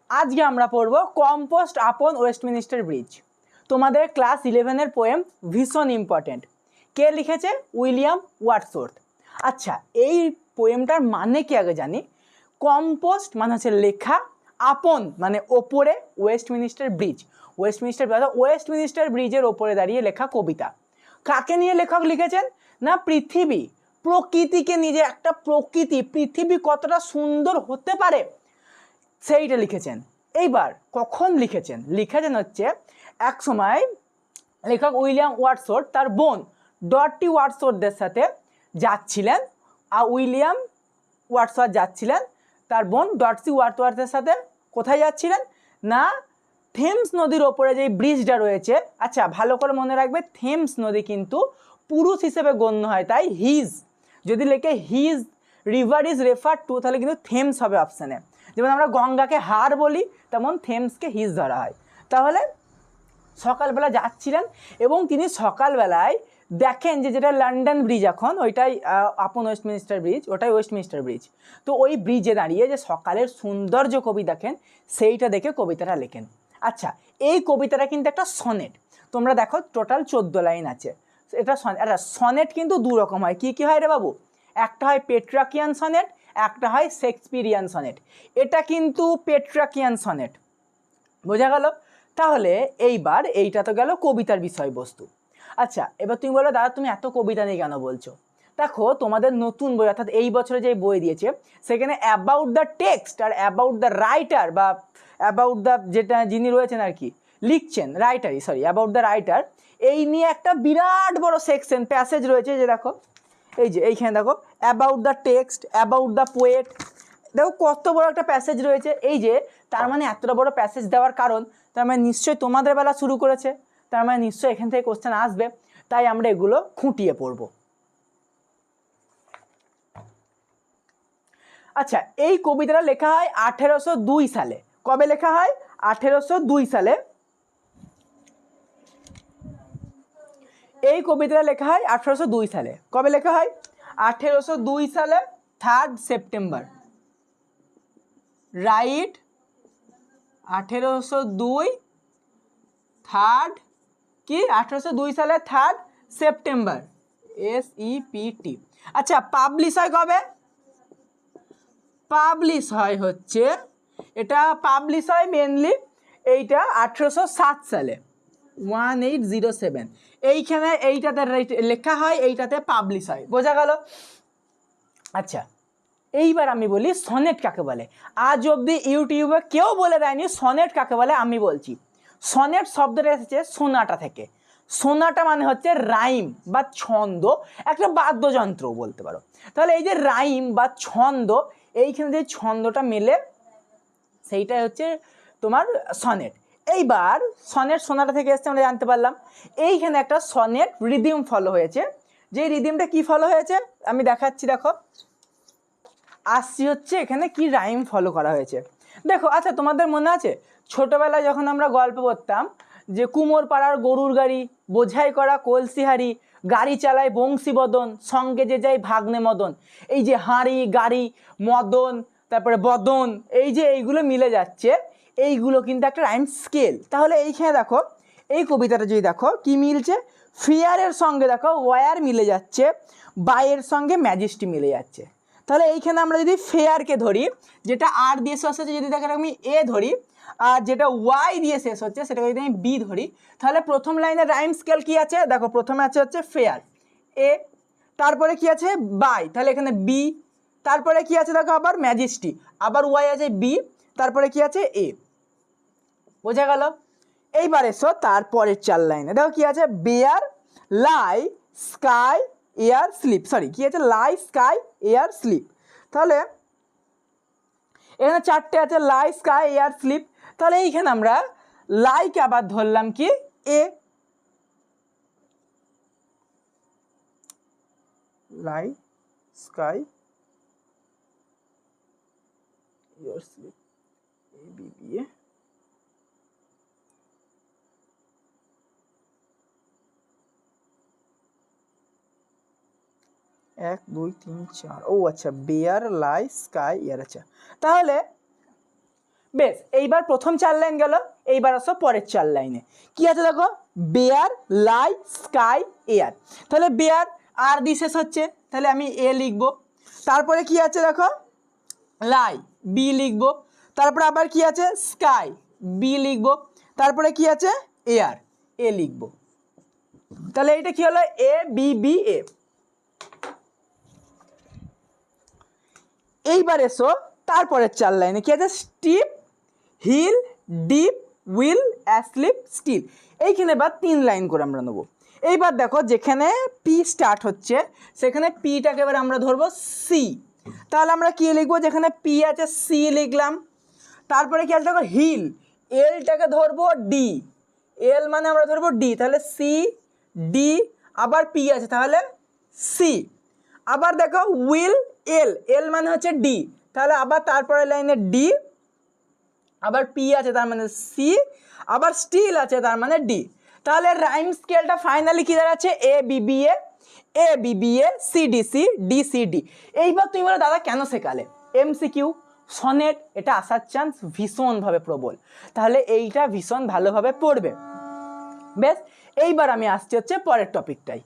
আজকে আমরা পড়ব কম্পোস্ট আপন ওয়েস্টমিনিস্টার ব্রিজ। তোমাদের ক্লাস 11-এর পোয়েম ভীষণ ইম্পর্টেন্ট। কে লিখেছে? William Wordsworth. আচ্ছা, এই পোয়েমটার মানে কি আগে জানি। কম্পোস্ট মানে হচ্ছে লেখা, আপন মানে ওপরে, ওয়েস্টমিনিস্টার ব্রিজ, ওয়েস্টমিনিস্টার ব্রিজের ওপরে দাঁড়িয়ে লেখা কবিতা। কাকে নিয়ে লেখক লিখেছেন? না পৃথিবী, প্রকৃতিকে নিজে, একটা প্রকৃতি, পৃথিবী কতটা সুন্দর হতে পারে সেইটা লিখেছেন। এইবার কখন লিখেছেন হচ্ছে এক সময় লেখক উইলিয়াম ওয়ার্ডসওয়ার্থ তার বোন ডটি ওয়ার্ডসওয়ার্থদের সাথে যাচ্ছিলেন। আর উইলিয়াম ওয়ার্ডসওয়ার্থ যাচ্ছিলেন তার বোন ডটসি ওয়ার্ডসওয়ার্থের সাথে। কোথায় যাচ্ছিলেন? না থেমস নদীর ওপরে যে ব্রিজটা রয়েছে। আচ্ছা, ভালো করে মনে রাখবে, থেমস নদী কিন্তু পুরুষ হিসেবে গণ্য হয়, তাই হিজ। যদি লেখে his river is refer to, তাহলে কিন্তু থেমস হবে অপশানে। যেমন আমরা গঙ্গাকে হার বলি, তেমন থেমসকে হিজ ধরা হয়। তাহলে সকালবেলা যাচ্ছিলেন এবং তিনি সকালবেলায় দেখেন যে যেটা লন্ডন ব্রিজ, এখন ওইটাই আপন ওয়েস্টমিনিস্টার ব্রিজ, ওটাই ওয়েস্টমিনিস্টার ব্রিজ। তো ওই ব্রিজে দাঁড়িয়ে যে সকালের সৌন্দর্য কবি দেখেন, সেইটা দেখে কবিতাটা লেখেন। আচ্ছা, এই কবিতাটা কিন্তু একটা সনেট। তোমরা দেখো টোটাল 14 লাইন আছে। এটা সনেট কিন্তু দু রকম হয়। কি কি হয় রে বাবু? একটা হয় পেট্রাকিয়ান সনেট, একটা হয় শেক্সপিরিয়ান সনেট। এটা কিন্তু পেট্রাকিয়ান সনেট, বোঝা গেল? তাহলে এইবার এইটা তো গেল কবিতার বিষয়বস্তু। আচ্ছা, এবার তুমি বলো দাদা তুমি এত কবিতা নিয়ে কেন বলছো? দেখো, তোমাদের নতুন বই অর্থাৎ এই বছরে যে বই দিয়েছে সেখানে অ্যাবাউট দ্য টেক্সট আর অ্যাবাউট দ্য রাইটার বা অ্যাবাউট দ্য যেটা যিনি রয়েছেন আর কি লিখছেন, অ্যাবাউট দ্য রাইটার, এই নিয়ে একটা বিরাট বড় সেকশন প্যাসেজ রয়েছে। যে দেখো এই যে এইখানে দেখো about the text, about the poet, দেখো কত বড় একটা প্যাসেজ রয়েছে। এই যে তার মানে এতটা বড় প্যাসেজ দেওয়ার কারণ, তার মানে নিশ্চয়ই তোমাদের বেলা শুরু করেছে, তার মানে নিশ্চয়ই এখান থেকে কোশ্চেন আসবে। তাই আমরা এগুলো খুঁটিয়ে পড়ব। আচ্ছা, এই কবিতাটা লেখা হয় 1802 সালে। কবে লেখা হয়? 1802 সালে এই কবিতাটা লেখা হয় 1802 সালে। কবে লেখা হয়? 1802 সালে 3 সেপ্টেম্বর। রাইট, 1802 3 কি 1802 সালে 3 সেপ্টেম্বর, SEPT। আচ্ছা, পাবলিশ হয় কবে? পাবলিশ হয় হচ্ছে এটা পাবলিশ হয় মেনলি এইটা 1807 সালে, 1807। এইখানে এইটাতে লেখা হয়, এইটাতে পাবলিশ হয়, বোঝা গেল? আচ্ছা, এইবার আমি বলি সনেট কাকে বলে। আজ অবধি ইউটিউবে কেউ বলে দেয়নি সনেট কাকে বলে, আমি বলছি। সনেট শব্দটা এসেছে সোনাটা থেকে। সোনাটা মানে হচ্ছে রাইম বা ছন্দ, একটা বাদ্যযন্ত্র বলতে পারো। তাহলে এই যে রাইম বা ছন্দ, এইখানে যে ছন্দটা মেলে সেইটাই হচ্ছে তোমার সনেট। এইবার সনেট সোনাটা থেকে এসছে আমরা জানতে পারলাম। এইখানে একটা সনেট রিদিম ফলো হয়েছে। যে রিদিমটা কি ফলো হয়েছে আমি দেখাচ্ছি। দেখো আসছি হচ্ছে এখানে কি রাইম ফলো করা হয়েছে। দেখো, আচ্ছা তোমাদের মনে আছে ছোটবেলায় যখন আমরা গল্প পড়তাম যে কুমোর পাড়ার গরুর গাড়ি, বোঝাই করা কলসিহারি, গাড়ি চালায় বংশীবদন, সঙ্গে যে যায় ভাগ্নে মদন। এই যে হাঁড়ি গাড়ি মদন তারপরে বদন, এই যে এইগুলো মিলে যাচ্ছে, এইগুলো কিন্তু একটা রাইম স্কেল। তাহলে এইখানে দেখো এই কবিতাটা যদি দেখো কি মিলছে, ফিয়ারের সঙ্গে দেখো ওয়ার মিলে যাচ্ছে, বাইয়ের সঙ্গে ম্যাজেস্টি মিলে যাচ্ছে। তাহলে এইখানে আমরা যদি ফেয়ারকে ধরি, যেটা আর দিয়ে শেষ হচ্ছে, যদি দেখেন আমি এ ধরি, আর যেটা ওয়াই দিয়ে শেষ হচ্ছে সেটাকে যদি আমি বি ধরি, তাহলে প্রথম লাইনের রাইম স্কেল কি আছে? দেখো প্রথমে আছে হচ্ছে ফেয়ার, এ, তারপরে কি আছে বাই, তাহলে এখানে বি, তারপরে কি আছে দেখো আবার ম্যাজেস্টি, আবার ওয়াই আছে বি, তারপরে কি আছে এ, বোঝা গেল? এইবার এসো তারপরের 4 লাইনে, দেখো কি আছে, বেয়ার লাই স্কাই এয়ার স্লিপ, কি আছে, লাই স্কাই এয়ার স্লিপ। তাহলে এখানে 4টে আছে, লাই স্কাই এয়ার স্লিপ। তাহলে এইখানে আমরা লাইকে আবার ধরলাম কি এ, লাই স্কাই এয়ার স্লিপ, এ বি বি এ। 1 2 3 4, ও আচ্ছা, বেয়ার লাই স্কাই এয়ার। আচ্ছা, তাহলে বেশ, এইবার প্রথম 4 লাইন গেল, এইবার আসো পরের 4 লাইনে। কি আছে দেখো, বেয়ার, লাই, স্কাই, এয়ার। তাহলে বেয়ার আর দিয়ে শেষ হচ্ছে, তাহলে আমি এ লিখবো। তারপরে কি আছে দেখো, লাই, বি লিখবো। তারপরে আবার কি আছে, স্কাই, বি লিখবো। তারপরে কি আছে, এয়ার, এ লিখবো। তাহলে এটা কি হলো, এ বি বি এ। এইবার এসো তারপরের 4 লাইনে কি আছে, steep, hill, deep, will, asleep, still. এইখানে এবার 3 লাইন করে আমরা নেবো। এইবার দেখো যেখানে পি স্টার্ট হচ্ছে সেখানে পিটাকে এবার আমরা ধরবো সি। তাহলে আমরা কি লিখবো, যেখানে পি আছে সি লিখলাম। তারপরে কি আছে দেখো, হিল, এলটাকে ধরবো ডি, এল মানে আমরা ধরবো ডি, তাহলে সি ডি, আবার পি আছে তাহলে সি। আবার দেখো উইল, এল, এল মানে হচ্ছে ডি, তাহলে আবার তারপরে লাইনে ডি, আবার পি আছে তার মানে সি, আবার স্টিল আছে তার মানে ডি। তাহলে রাইম স্কেলটা ফাইনালি কি দাঁড়াচ্ছে, A B B A, A B B A, C D C, D C D. এইবার তুমি বলো দাদা কেন শেখালে, এমসিকিউ সনেট, এটা আসার চান্স ভীষণভাবে প্রবল, তাহলে এইটা ভীষণ ভালোভাবে পড়বে। বেশ, এইবার আমি আসছি হচ্ছে পরের টপিকটাই,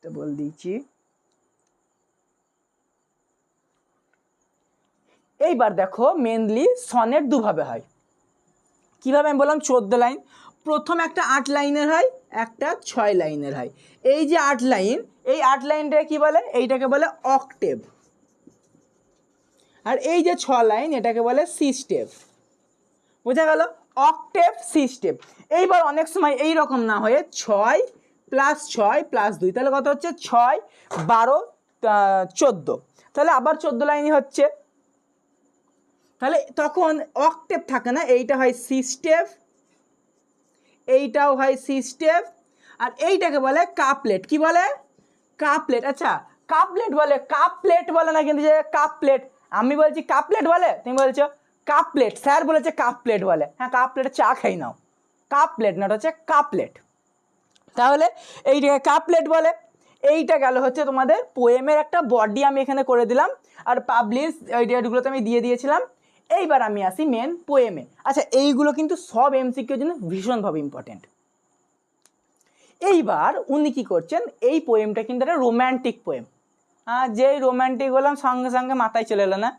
তো বল দিচ্ছি। এইবার দেখো মেনলি সনেট দুভাবে হয়। কিভাবে আমি বললাম, 14 লাইন, প্রথম একটা 8 লাইনের হয়, একটা 6 লাইনের হয়। এই যে 8 লাইন, এই 8 লাইনটাকে কি বলে, এইটাকে বলে অক্টেভ। আর এই যে 6 লাইন এটাকে বলে সিস্টেপ। বোঝা গেল, অক্টেভ সিস্টেপ। এইবার অনেক সময় এই রকম না হয়ে 6 + 6 + 2, তাহলে কত হচ্ছে, 6 12 14, তাহলে আবার 14 লাইনই হচ্ছে। তাহলে তখন অক্টেভ থাকে না, এইটা হয় সিস্টেপ, এইটাও হয় সিস্টেপ, আর এইটাকে বলে কাপলেট। কি বলে, কাপলেট। আচ্ছা কাপলেট বলে, কাপলেট বলে না কিন্তু, যে কাপলেট আমি বলছি কাপলেট বলে, তুমি বলছো কাপলেট, স্যার বলেছে কাপলেট বলে। হ্যাঁ কাপলেট চা খাই নাও, কাপলেট না, হচ্ছে কাপলেট। তাহলে এইটাকে কাপলেট বলে। এইটা গেল হচ্ছে তোমাদের পোয়েমের একটা বডি আমি এখানে করে দিলাম, আর পাবলিশ ওই ডেটগুলোতে আমি দিয়ে দিয়েছিলাম। এইবার আমি আসি মেন পোয়েমে। আচ্ছা এইগুলো কিন্তু সব এমসিকিউর জন্য ভীষণভাবে ইম্পর্টেন্ট। এইবার উনি কী করছেন, এই পোয়েমটা কিন্তু একটা রোম্যান্টিক পোয়েম। যেই রোম্যান্টিক বললাম সঙ্গে সঙ্গে মাথায় চলে এলো না,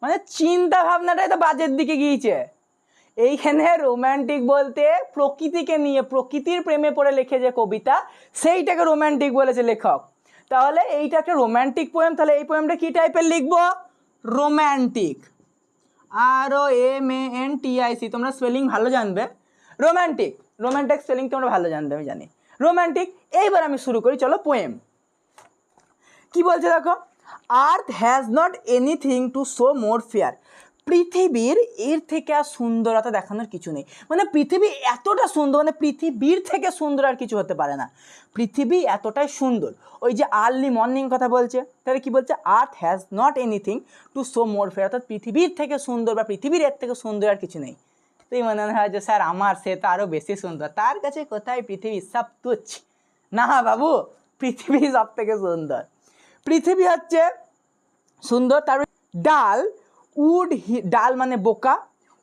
মানে চিন্তা ভাবনাটাই তো বাজের দিকে গিয়েছে। এইখানে রোম্যান্টিক বলতে প্রকৃতিকে নিয়ে, প্রকৃতির প্রেমে পড়ে লেখে যে কবিতা, সেইটাকে রোম্যান্টিক বলেছে লেখক। তাহলে এইটা একটা রোম্যান্টিক পোয়েম, তাহলে এই পোয়েমটা কী টাইপের লিখবো, রোম্যান্টিক, ROMANTIC, তোমরা স্পেলিং ভালো জানবে, রোম্যান্টিক, রোম্যান্টিক স্পেলিং তোমরা ভালো জানবে আমি জানি, রোম্যান্টিক। এইবার আমি শুরু করি, চলো পোয়েম কি বলছে দেখো, আর্থ has not anything to show more fair, পৃথিবীর এর থেকে আর সুন্দরতা দেখানোর কিছু নেই। মানে পৃথিবী এতটা সুন্দর, মানে পৃথিবীর থেকে সুন্দর আর কিছু হতে পারে না, পৃথিবী এতটাই সুন্দর। ওই যে আর্লি মর্নিং কথা বলছে, তাহলে কি বলছে, আর্থ has not anything to show more fair, অর্থাৎ পৃথিবীর থেকে সুন্দর বা পৃথিবীর এর থেকে সুন্দর আর কিছু নেই। তো এই মনে হয় যে স্যার আমার সে তো আরও বেশি সুন্দর, তার কাছে কোথায় পৃথিবী সব তুচ্ছ। না বাবু, পৃথিবী সব থেকে সুন্দর, পৃথিবী হচ্ছে সুন্দর। তারপর ডাল, উড হি, ডাল মানে বোকা,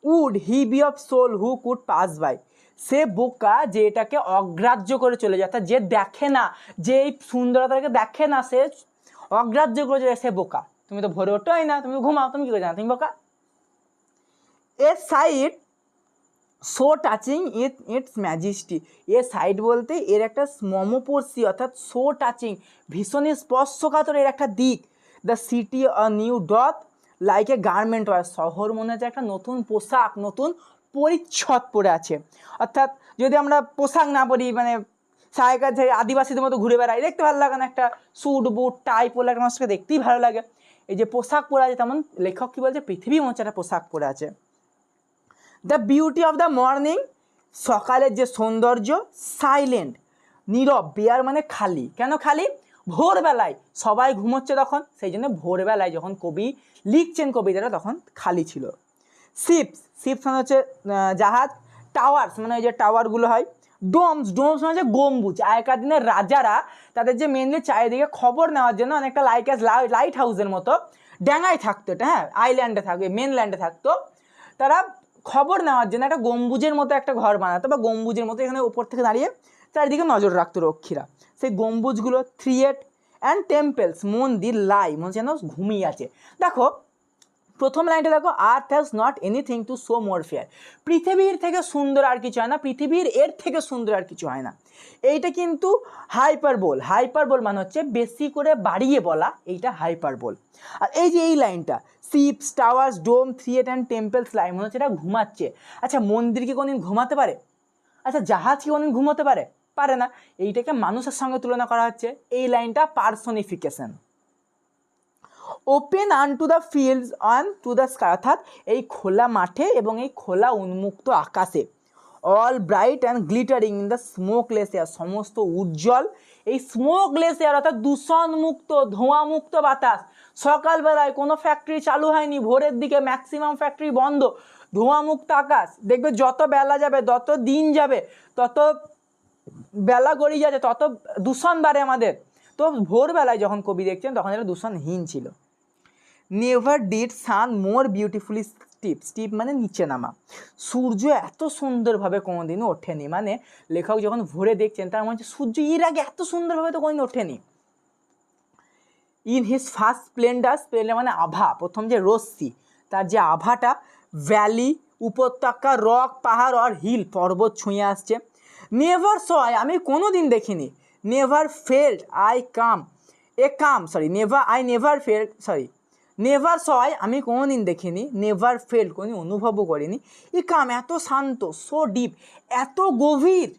would he be of soul who could pass by, সে বোকা যে এটাকে অগ্রাহ্য করে চলে যায়, অর্থাৎ যে দেখে না, যে এই সুন্দরতাকে দেখে না, সে অগ্রাহ্য করে চলে যায়, সে বোকা। তুমি তো ভোরে ওঠোই না, তুমি ঘুমাও, তুমি কী করে জানো তুমি বোকা। A sight so touching its majesty, a sight বলতে এর একটা মমপর্ষী, অর্থাৎ সো টাচিং ভীষণই স্পর্শকাতর এর একটা দিক, the city new ডথ like a garment, হয় শহর মনে হচ্ছে একটা নতুন পোশাক, নতুন পরিচ্ছদ পরে আছে। অর্থাৎ যদি আমরা পোশাক না পরি, মানে সায়কার যে আদিবাসীদের মতো ঘুরে বেড়াই, দেখতে ভালো লাগে না, একটা স্যুট বুট টাই পরলে একটা মানুষকে দেখতেই ভালো লাগে। এই যে পোশাক পরে আছে, তেমন লেখক কী বলছে, পৃথিবী মনে হচ্ছে একটা পোশাক পরে আছে। The beauty of the morning, সকালের যে সৌন্দর্য, সাইলেন্ট, নীরব, বেয়ার মানে খালি। কেন খালি, ভোরবেলায় সবাই ঘুমোচ্ছে তখন, সেই জন্য ভোরবেলায় যখন কবি লিখছেন কবিতাটা তখন খালি ছিল। শিপস, শিপস মানে হচ্ছে জাহাজ, টাওয়ার্স মানে ওই যে টাওয়ারগুলো হয়, ডোমস, ডোমস মানে হচ্ছে গম্বুজ। আগেকার দিনের রাজারা তাদের যে মেনলি চারিদিকে খবর নেওয়ার জন্য অনেকটা লাইট হাউসের মতো ডাঙায় থাকতো এটা, হ্যাঁ আইল্যান্ডে থাকবে, মেনল্যান্ডে থাকতো, তারা খবর নেওয়ার জন্য একটা গম্বুজের মতো একটা ঘর বানাতো বা গম্বুজের মতো এখানে উপর থেকে দাঁড়িয়ে চারিদিকে নজর রাখতো রক্ষীরা। সেই গম্বুজগুলো থ্রিয়েট অ্যান্ড টেম্পেলস মন্দির লাই মনে যেন ঘুমিয়ে আছে। দেখো প্রথম লাইনটা দেখো, আর্থ has not anything to show more fair, পৃথিবীর থেকে সুন্দর আর কিছু হয় না, পৃথিবীর এর থেকে সুন্দর আর কিছু হয় না। এইটা কিন্তু হাইপারবোল, হাইপারবোল মানে হচ্ছে বেশি করে বাড়িয়ে বলা, এইটা হাইপারবোল। আর এই যে এই লাইনটা ships towers dome theatre and temples lie মনে হচ্ছে এটা ঘুমাচ্ছে। আচ্ছা মন্দির কি কোনদিন ঘুমাতে পারে? আচ্ছা জাহাজ কি কোনদিন ঘুমোতে পারে? পারে না। এইটাকে মানুষের সঙ্গে তুলনা করা হচ্ছে, এই লাইনটা personification. Open unto the fields and to the sky, অর্থাৎ এই খোলা মাঠে এবং এই খোলা উন্মুক্ত আকাশে, all bright and glittering in the smokeless air, সমস্ত উজ্জ্বল এই স্মোকলেস এয়ার অর্থাৎ দূষণমুক্ত ধোঁয়ামুক্ত বাতাস। সকালবেলায় কোনো ফ্যাক্টরি চালু হয়নি, ভোরের দিকে ম্যাক্সিমাম ফ্যাক্টরি বন্ধ, ধোঁয়ামুক্ত আকাশ। দেখবে যত বেলা যাবে যত দিন যাবে তত বেলা গড়িয়ে যাচ্ছে তত দূষণ বাড়ে আমাদের। তো ভোরবেলায় যখন কবি দেখছেন তখন এটা দূষণহীন ছিল। Never did sun more beautifully steep, steep মানে নিচে নামা, সূর্য এত সুন্দরভাবে কোনোদিনও ওঠেনি। মানে লেখক যখন ভোরে দেখছেন তার মনে হচ্ছে সূর্য এর আগে এত সুন্দরভাবে তো কোনোদিন ওঠেনি। In his first Splendor, Splendor মানে আভা, প্রথম যে রশ্মি তার যে আভাটা, ভ্যালি উপত্যকা রক পাহাড় আর হিল পর্বত ছুঁয়ে আসছে। নেভার সয় আমি কোনো দিন দেখিনি, never felt I calm a calm sorry never I never felt sorry never saw আমি কোনো দিন দেখিনি, নেভার ফেল্ড কোনো অনুভবও করিনি, ই কাম এত শান্ত, সো ডিপ এত গভীর।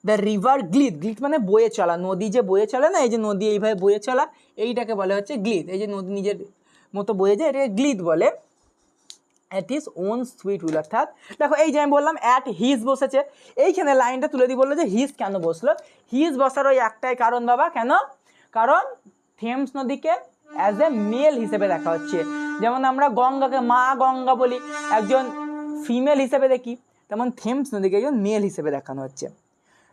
দ্য রিভার গ্লিড, গ্লিড মানে বয়ে চলা, নদী যে বয়ে চলে না, এই যে নদী এইভাবে বয়ে চলা এইটাকে বলে হচ্ছে গ্লিড। এই যে নদী নিজের মতো বয়ে যায় এটাকে গ্লিড বলে। At is on sweet will, অর্থাৎ দেখো এই যে আমি বললাম অ্যাট হিজ বসেছে, এইখানে লাইনটা তুলে দিয়ে বললো যে হিজ কেন বসলো। হিজ বসার ওই একটাই কারণ বাবা, কেন? কারণ থেমস নদীকে অ্যাজ এ মেল হিসেবে দেখা হচ্ছে। যেমন আমরা গঙ্গাকে মা গঙ্গা বলি, একজন ফিমেল হিসেবে দেখি, তেমন থেমস নদীকে একজন মেল হিসেবে দেখানো হচ্ছে,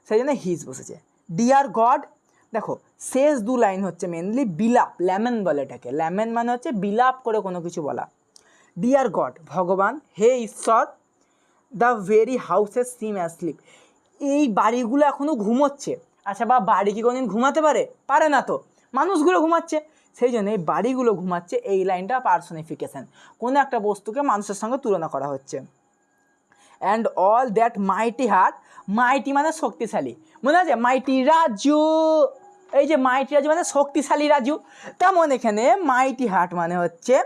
সেই জন্য হিজ বসেছে। ডিয়ার গড, দেখো শেষ দু লাইন হচ্ছে মেনলি বিলাপ, ল্যামেন বলে এটাকে, ল্যামেন মানে হচ্ছে বিলাপ করে কোনো কিছু বলা। ডিয়ার গড ভগবান, হে ঈশ্বর, the very houses SIM asleep, এই বাড়িগুলো এখনও ঘুমোচ্ছে। আচ্ছা বা বাড়ি কি কোনোদিন ঘুমাতে পারে? পারে না তো, মানুষগুলো ঘুমাচ্ছে, সেই জন্য এই বাড়িগুলো ঘুমাচ্ছে। এই লাইনটা পার্সনিফিকেশন, কোনো একটা বস্তুকে মানুষের সঙ্গে তুলনা করা হচ্ছে। And all that mighty heart, mighty মানে শক্তিশালী, মনে আছে মাইটি রাজু, এই যে মাইটি রাজু মানে শক্তিশালী রাজু, তেমন এখানে মাইটি হার্ট মানে হচ্ছে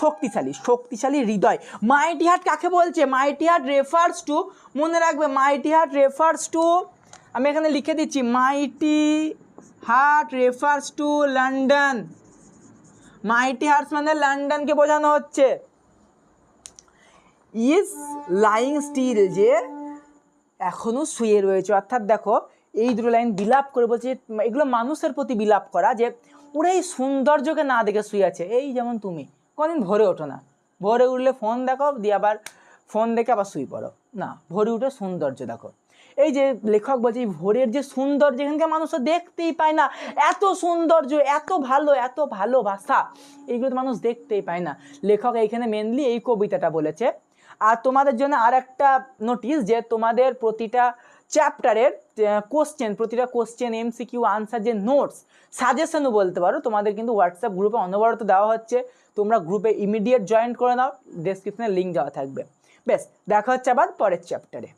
শক্তিশালী, শক্তিশালী হৃদয়। মাইটি হার্ট কাকে বলছে? মাইটি হার্ট রেফার্স টু, মনে রাখবে মাইটি হার্ট রেফার্স টু, আমি এখানে লিখে দিচ্ছি মাইটি heart refers to London, মাইটি heart মানে লন্ডনকে বোঝানো হচ্ছে। ইজ লাইং স্টিল, যে এখনও শুয়ে রয়েছে, অর্থাৎ দেখো এই দুটো লাইন বিলাপ করে বলছে, এগুলো মানুষের প্রতি বিলাপ করা, যে ওরা এই সৌন্দর্যকে না দেখে শুয়ে আছে। এই যেমন তুমি কোনদিন ভোরে ওঠো না, ভোরে উঠলে ফোন দেখো দিয়ে আবার ফোন দেখে আবার শুয়ে পড়ো না, ভোরে উঠে সৌন্দর্য দেখো। এই যে লেখক বলছে এই ভোরের যে সৌন্দর্য এখানকার মানুষ দেখতেই পায় না, এত সৌন্দর্য এত ভালো এত ভালোবাসা এইগুলো তো মানুষ দেখতেই পায় না। লেখক এইখানে মেনলি এই কবিতাটা বলেছে। আর তোমাদের জন্য আর একটা নোটিশ, যে তোমাদের প্রতিটা চ্যাপ্টারের কোশ্চেন, প্রতিটা কোশ্চেন এমসিকিউ আনসার যে নোটস সাজেশনও বলতে পারো, তোমাদের কিন্তু হোয়াটসঅ্যাপ গ্রুপে অনবরত দেওয়া হচ্ছে, তোমরা গ্রুপে ইমিডিয়েট জয়েন করে নাও, ডেসক্রিপশনে লিঙ্ক দেওয়া থাকবে। বেশ, দেখা হচ্ছে আবার পরের চ্যাপ্টারে।